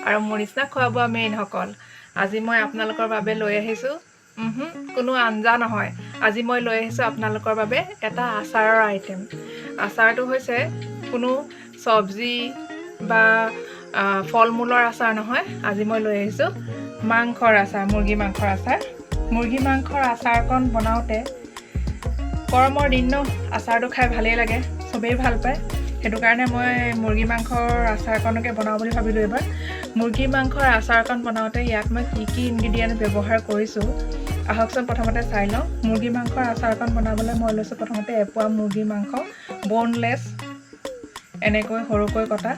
আৰু মোৰ নিচিনা খোৱা বোৱা মেইনসকল। আজি মই আপোনালোকৰ বাবে লৈ আহিছোঁ কোনো আঞ্জা নহয়, আজি মই লৈ আহিছোঁ আপোনালোকৰ বাবে এটা আচাৰৰ আইটেম। আচাৰটো হৈছে কোনো চব্জি বা ফল মূলৰ আচাৰ নহয়, আজি মই লৈ আহিছোঁ মাংসৰ আচাৰ, মুৰ্গী মাংসৰ আচাৰ। মুৰ্গী মাংসৰ আচাৰকণ বনাওঁতে গৰমৰ দিন ন, আচাৰটো খাই ভালেই লাগে, চবেই ভাল পায়। সেইটো কাৰণে মই মুৰ্গী মাংসৰ আচাৰকণকে বনাওঁ বুলি ভাবিলোঁ এইবাৰ। মুৰ্গী মাংসৰ আচাৰকণ বনাওঁতে ইয়াত মই কি ইনগ্ৰিডিয়েণ্ট ব্যৱহাৰ কৰিছোঁ আহকচোন প্ৰথমতে চাই লওঁ। মুৰ্গী মাংসৰ আচাৰকণ বনাবলৈ মই লৈছোঁ প্ৰথমতে এপোৱা মুৰ্গী মাংস, বনলেছ, এনেকৈ সৰুকৈ কটা।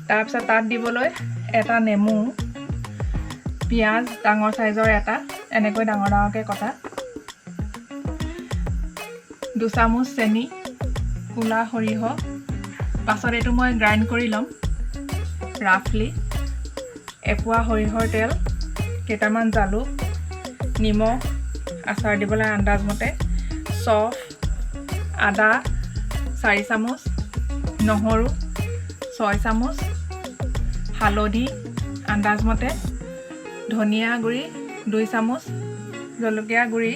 তাৰপিছত তাত দিবলৈ এটা নেমু, পিঁয়াজ ডাঙৰ চাইজৰ এটা, এনেকৈ ডাঙৰ ডাঙৰকৈ কটা, 2 চামুচ চেনি, ক'লা সৰিয়হ, পাছত এইটো মই গ্ৰাইণ্ড কৰি ল'ম ৰাফলি, এপোৱা সৰিয়হৰ তেল, কেইটামান জালুক, নিমখ, আচাৰ দিবলৈ আন্দাজমতে, চফ, আদা 4 চামুচ, নহৰু 6 চামুচ, হালধি আন্দাজমতে, ধনিয়া গুড়ি 2 চামুচ, জলকীয়া গুড়ি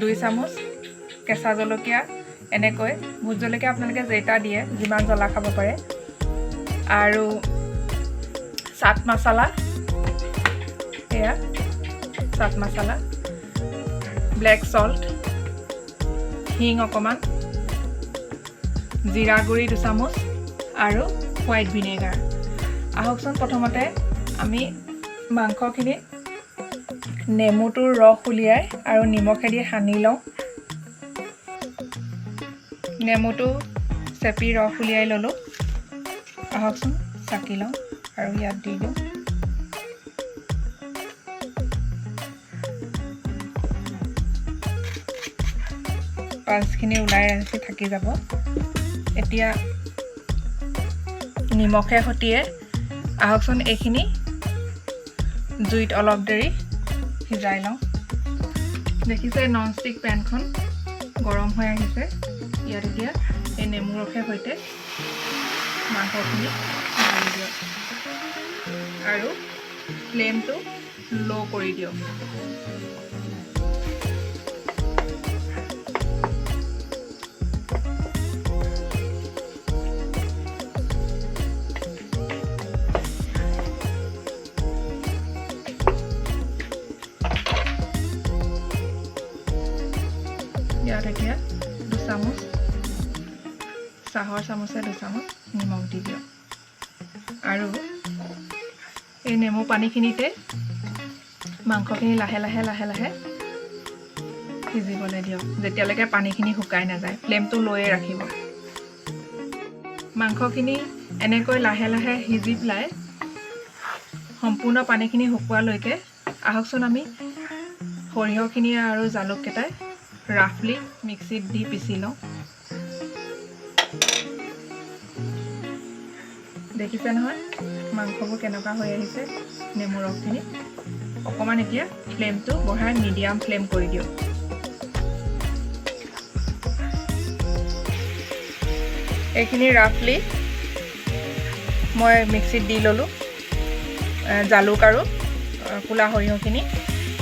2 চামুচ, কেঁচা জলকীয়া, এনেকৈ ভোট জলকীয়া আপোনালোকে যেইটা দিয়ে, যিমান জ্বলা খাব পাৰে, আৰু চাট মছলা, এয়া চাট মছলা, ব্লেক সল্ট, হিং অকণমান, জিৰা গুড়ি 2 চামুচ আৰু হোৱাইট ভিনেগাৰ। আহকচোন প্ৰথমতে আমি মাংসখিনি নেমুটোৰ ৰস উলিয়াই আৰু নিমখেদি সানি লওঁ। নেমুটো চেপি ৰস উলিয়াই ল'লোঁ। আহকচোন চাকি লওঁ আৰু ইয়াত দি দিওঁ। পালচখিনি ওলাই আহি থাকি যাব। এতিয়া নিমখে সতিয়ে আহকচোন এইখিনি জুইত অলপ দেৰি সিজাই লওঁ। দেখিছে ননষ্টিক পেনখন গৰম হৈ আহিছে। ইয়াত এতিয়া এই নেমু ৰসে সৈতে মাংসখিনি ঢালি দিয়ক আৰু ফ্লেমটো ল' কৰি দিয়ক। ইয়াত এতিয়া 2 চামুচ, চাহৰ চামুচে 2 চামুচ নিমখ দি দিয়ক আৰু এই নেমু পানীখিনিতে মাংসখিনি লাহে লাহে সিজিবলৈ দিয়ক, যেতিয়ালৈকে পানীখিনি শুকাই নাযায়। ফ্লেমটো লৈয়ে ৰাখিব। মাংসখিনি এনেকৈ লাহে লাহে সিজি পেলাই সম্পূৰ্ণ পানীখিনি শুকোৱালৈকে আহকচোন আমি সৰিয়হখিনি আৰু জালুককেইটাই ৰাফলি মিক্সিত দি পিচি লওঁ। দেখিছে নহয় মাংসবোৰ কেনেকুৱা হৈ আহিছে নেমু ৰসখিনি। অকণমান এতিয়া ফ্লেমটো বঢ়াই মিডিয়াম ফ্লেম কৰি দিওঁ। এইখিনি ৰাফলি মই মিক্সিত দি ল'লোঁ, জালুক আৰু ক'লা সৰিয়হখিনি।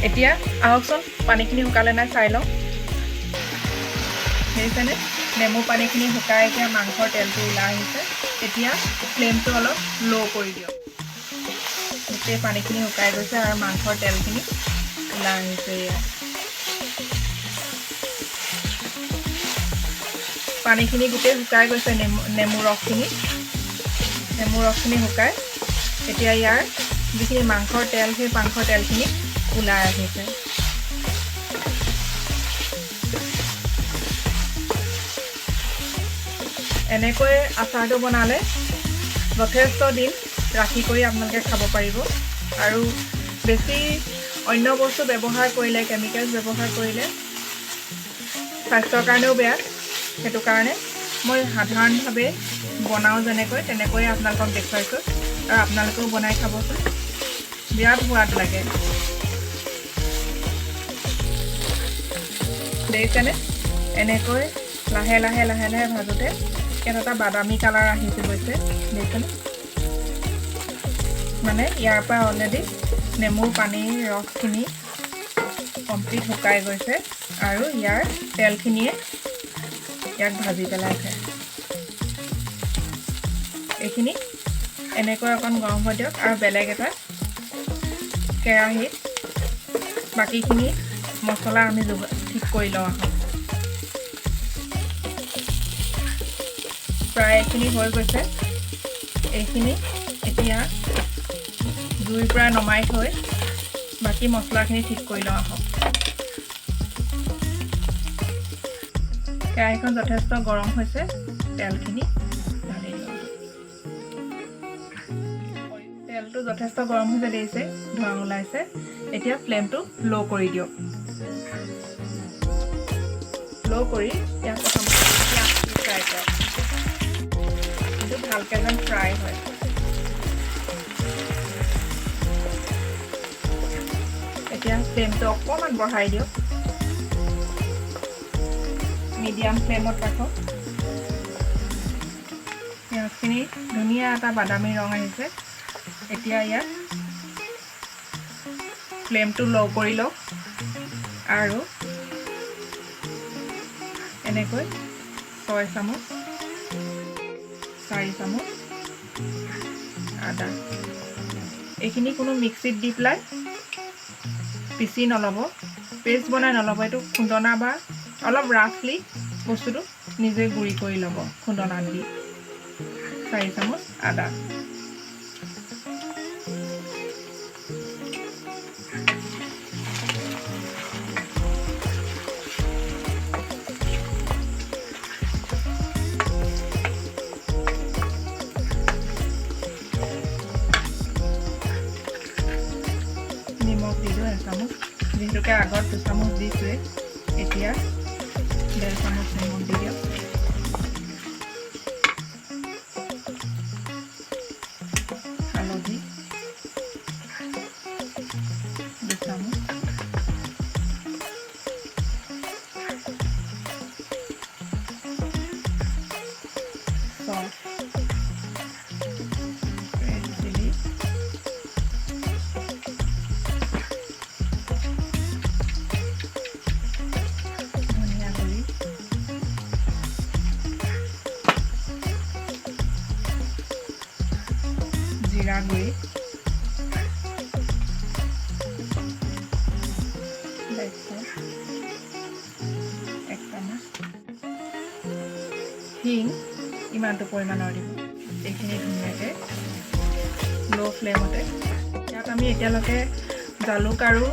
এতিয়া আহকচোন পানীখিনি শুকালে নাই চাই লওঁ। দেখিছেনে নেমু পানীখিনি শুকাই এতিয়া মাংসৰ তেলটো ওলাই আহিছে। এতিয়া ফ্লেমটো অলপ ল' কৰি দিয়ক। গোটেই পানীখিনি শুকাই গৈছে আৰু মাংসৰ তেলখিনি ওলাই আহিছে। ইয়াত পানীখিনি গোটেই শুকাই গৈছে। নেমু ৰসখিনি শুকাই এতিয়া ইয়াৰ যিখিনি মাংসৰ তেল, সেই মাংসৰ তেলখিনি ওলাই আহিছে। এনেকৈ আচাৰটো বনালে যথেষ্ট দিন ৰাখি কৰি আপোনালোকে খাব পাৰিব। আৰু বেছি অন্য বস্তু ব্যৱহাৰ কৰিলে, কেমিকেলছ ব্যৱহাৰ কৰিলে স্বাস্থ্যৰ কাৰণেও বেয়া। সেইটো কাৰণে মই সাধাৰণভাৱে বনাওঁ যেনেকৈ তেনেকৈয়ে আপোনালোকক দেখুৱাইছোঁ আৰু আপোনালোকেও বনাই খাবচোন, বিৰাট সোৱাদ লাগে। দেখিছেনে এনেকৈ লাহে লাহে ভাজোঁতে কেনেকুৱা বাদামী কালাৰ আহিছে গৈছে। দেখিছেনে মানে ইয়াৰ পৰা অলৰেডি নেমুৰ পানীৰ ৰসখিনি কমপ্লিট শুকাই গৈছে আৰু ইয়াৰ তেলখিনিয়ে ইয়াক ভাজি পেলাইছে। এইখিনি এনেকৈ অকণ গৰম হৈ দিয়ক আৰু বেলেগ এটা কেৰাহীত বাকীখিনি মছলা আমি ঠিক কৰি লওঁ আহক। প্ৰায় এইখিনি হৈ গৈছে। এইখিনি এতিয়া জুইৰ পৰা নমাই থৈ বাকী মছলাখিনি ঠিক কৰি লওঁ আহক। কেৰাহীখন যথেষ্ট গৰম হৈছে, তেলখিনি ঢালি লওঁ। তেলটো যথেষ্ট গৰম হৈছে, দেখিছে ধোঁৱা ওলাইছে। এতিয়া ফ্লেমটো ল' কৰি দিয়ক। ল' কৰি ইয়াক প্ৰথমতে পিঁয়াজটো ফ্ৰাই কৰক, কিন্তু ভালকৈ যেন ফ্ৰাই হয়। এতিয়া ফ্লেমটো অকণমান বঢ়াই দিয়ক, মিডিয়াম ফ্লেমত ৰাখক। পিঁয়াজখিনি ধুনীয়া এটা বাদামী ৰং আহিছে। এতিয়া ইয়াত ফ্লেমটো ল' কৰি লওক আৰু এনেকৈ 6 চামুচ 4 চামুচ আদা, এইখিনি কোনো মিক্সিত দি পেলাই পিচি নল'ব, পেষ্ট বনাই নল'ব। এইটো খুন্দনা বা অলপ ৰাফলি বস্তুটো নিজে গুড়ি কৰি ল'ব খুন্দনাত দি। 4 চামুচ আদা, নিমখ দি দিওঁ 1 চামুচ, যিহেতুকে আগত 2 চামুচ দিছোঁৱে। এতিয়া 1.5 চামুচ নিমখ দি দিয়ক। হালধি 2 চামুচ, চফ, ৰেড চিলি, ধনিয়া গুড়ি, জিৰা গুড়ি, ব্লেক চল্ট 1 চামুচ, হিং ইমানটো পৰিমাণৰ দিব। এইখিনি ধুনীয়াকৈ ল' ফ্লেমতে। ইয়াত আমি এতিয়ালৈকে জালুক আৰু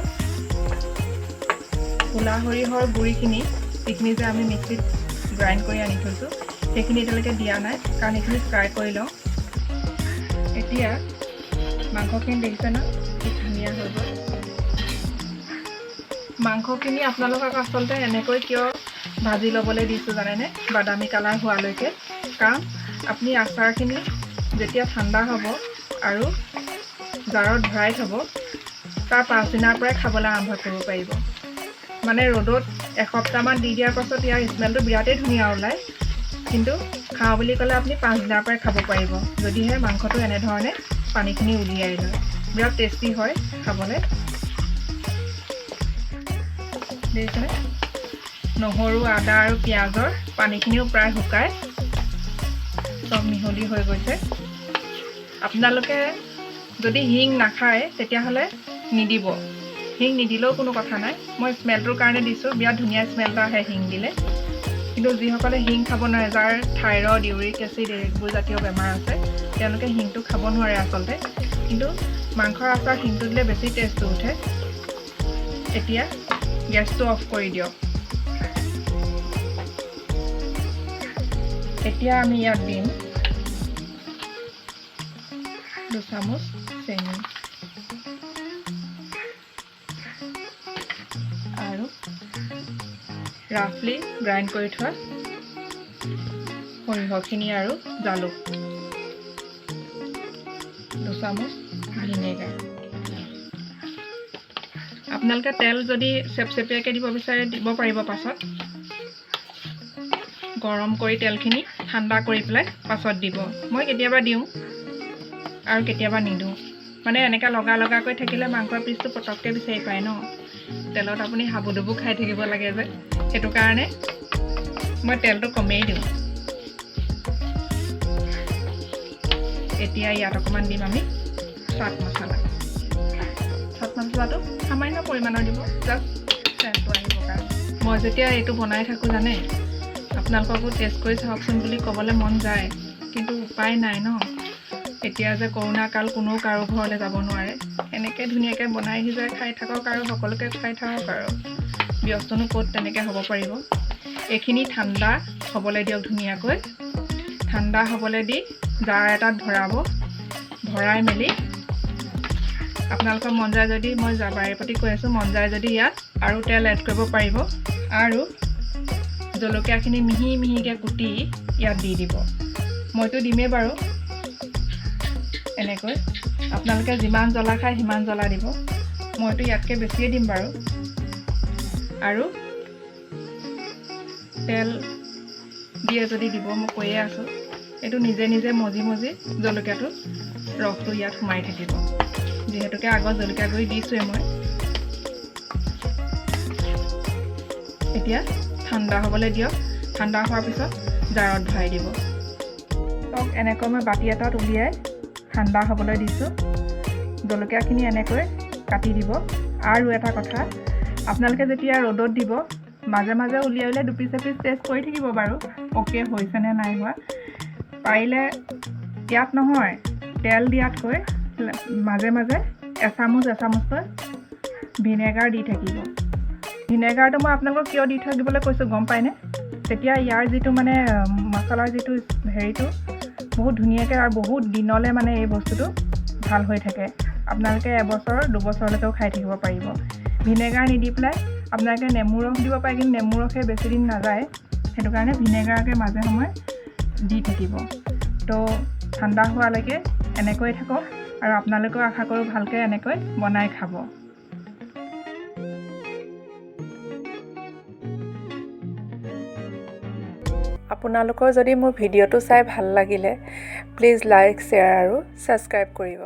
ক'লা সৰিয়হৰ গুড়িখিনি, যিখিনি যে আমি মিক্সিত গ্ৰাইণ্ড কৰি আনি থৈছোঁ, সেইখিনি এতিয়ালৈকে দিয়া নাই, কাৰণ এইখিনি ফ্ৰাই কৰি লওঁ। এতিয়া মাংসখিনি দেখিছে ন, কি ধুনীয়া হৈ গ'ল। মাংসখিনি আপোনালোকক আচলতে এনেকৈ কিয় ভাজি ল'বলৈ দিছোঁ জানেনে, বাদামী কালাৰ হোৱালৈকে? কাৰণ আপুনি আচাৰখিনি যেতিয়া ঠাণ্ডা হ'ব আৰু জাৰত ভৰাই থ'ব, তাৰ পাছদিনাৰ পৰাই খাবলৈ আৰম্ভ কৰিব পাৰিব। মানে ৰ'দত এসপ্তাহমান দি দিয়াৰ পাছত ইয়াৰ স্মেলটো বিৰাটেই ধুনীয়া ওলায়, কিন্তু খাওঁ বুলি ক'লে আপুনি 5 দিনৰ পৰাই খাব পাৰিব, যদিহে মাংসটো এনেধৰণে পানীখিনি উলিয়াই লয়। বিৰাট টেষ্টি হয় খাবলৈ। দেখিছেনে, নহৰু, আদা আৰু পিঁয়াজৰ পানীখিনিও প্ৰায় শুকাই চব মিহলি হৈ গৈছে। আপোনালোকে যদি হিং নাখায় তেতিয়াহ'লে নিদিব, হিং নিদিলেও কোনো কথা নাই। মই স্মেলটোৰ কাৰণে দিছোঁ, বিৰাট ধুনীয়া স্মেল এটা আহে হিং দিলে। কিন্তু যিসকলে হিং খাব নোৱাৰে, যাৰ থাইৰয়ড, ইউৰিক এচিড এইবোৰ জাতীয় বেমাৰ আছে, তেওঁলোকে হিংটো খাব নোৱাৰে আচলতে। কিন্তু মাংসৰ আচাৰ হিংটো দিলে বেছি টেষ্টটো উঠে। এতিয়া গেছটো অফ কৰি দিয়ক। এতিয়া আমি ইয়াত দিম 2 চামুচ চেনি আৰু ৰাফলি গ্ৰাইণ্ড কৰি থোৱা সৰিয়হখিনি আৰু জালুক, 2 চামুচ ভিনেগাৰ। আপোনালোকে তেল যদি চেপচেপীয়াকৈ দিব বিচাৰে দিব পাৰিব পাছত। গৰম কৰি তেলখিনি ঠাণ্ডা কৰি পেলাই পাছত দিব। মই কেতিয়াবা দিওঁ আৰু কেতিয়াবা নিদিওঁ। মানে এনেকৈ লগাকৈ থাকিলে মাংসৰ পিচটো পটককৈ বিচাৰি পায় ন তেলত আপুনি হাবুডুবু খাই থাকিব লাগে যে সেইটো কাৰণে মই তেলটো কমেই দিওঁ এতিয়া ইয়াত অকণমান দিম আমি চাট মছলাটো সামান্য পৰিমাণৰ দিব জাষ্ট চেণ্টটো আহিবৰ কাৰণে মই যেতিয়া এইটো বনাই থাকোঁ জানে আপোনালোককো টেষ্ট কৰি চাওকচোন বুলি ক'বলৈ মন যায় কিন্তু উপায় নাই ন এতিয়া যে কৰোণা কাল কোনো কাৰো ঘৰলৈ যাব নোৱাৰে এনেকৈ ধুনীয়াকৈ বনাই সিজাই খাই থাকক আৰু সকলোকে খুৱাই থাকক আৰু ব্যস্তনো ক'ত তেনেকৈ হ'ব পাৰিব এইখিনি ঠাণ্ডা হ'বলৈ দিয়ক ধুনীয়াকৈ ঠাণ্ডা হ'বলৈ দি জাৰ এটাত ভৰাই মেলি আপোনালোকৰ মন যায় যদি মই বাৰে প্ৰতি কৈ আছোঁ মন যায় যদি ইয়াত আৰু তেল এড কৰিব পাৰিব আৰু জলকীয়াখিনি মিহিকৈ কুটি ইয়াত দি দিব মইতো দিমেই বাৰু এনেকৈ আপোনালোকে যিমান জ্বলা খায় সিমান জ্বলা দিব মইতো ইয়াতকৈ বেছিয়ে দিম বাৰু আৰু তেল দিয়ে যদি দিব মই কৈয়ে আছোঁ এইটো নিজে মজি জলকীয়াটো ৰসটো ইয়াত সোমাই থাকিব যিহেতুকে আগত জলকীয়া গুড়ি দিছোঁৱে মই এতিয়া ঠাণ্ডা হ'বলৈ দিয়ক ঠাণ্ডা হোৱাৰ পিছত জাৰত ভৰাই দিব তক এনেকৈ মই বাতি এটাত উলিয়াই ঠাণ্ডা হ'বলৈ দিছোঁ জলকীয়াখিনি এনেকৈ কাটি দিব আৰু এটা কথা আপোনালোকে যেতিয়া ৰ'দত দিব মাজে উলিয়াই দুপিচ এপিচ টেষ্ট কৰি থাকিব বাৰু অ'কে হৈছেনে নাই হোৱা পাৰিলে ইয়াত নহয় তেল দিয়াতকৈ মাজে এচামুচকৈ ভিনেগাৰ দি থাকিব ভিনেগাৰটো মই আপোনালোকক কিয় দি থাকিবলৈ কৈছোঁ গম পায়নে তেতিয়া ইয়াৰ যিটো মানে মছলাৰ যিটো হেৰিটো বহুত ধুনীয়াকৈ আৰু বহুত দিনলৈ মানে এই বস্তুটো ভাল হৈ থাকে আপোনালোকে এবছৰ দুবছৰলৈকেও খাই থাকিব পাৰিব ভিনেগাৰ নিদি পেলাই আপোনালোকে নেমু ৰস দিব পাৰে কিন্তু নেমু ৰসে বেছি দিন নাযায় সেইটো কাৰণে ভিনেগাৰকে মাজে সময়ে দি থাকিব তো ঠাণ্ডা হোৱালৈকে এনেকৈ থাকক আৰু আপোনালোকেও আশা কৰোঁ ভালকৈ এনেকৈ বনাই খাব আপোনালোকৰ যদি মোৰ ভিডিঅ'টো চাই ভাল লাগিলে প্লিজ লাইক শ্বেয়াৰ আৰু ছাবস্ক্ৰাইব কৰিব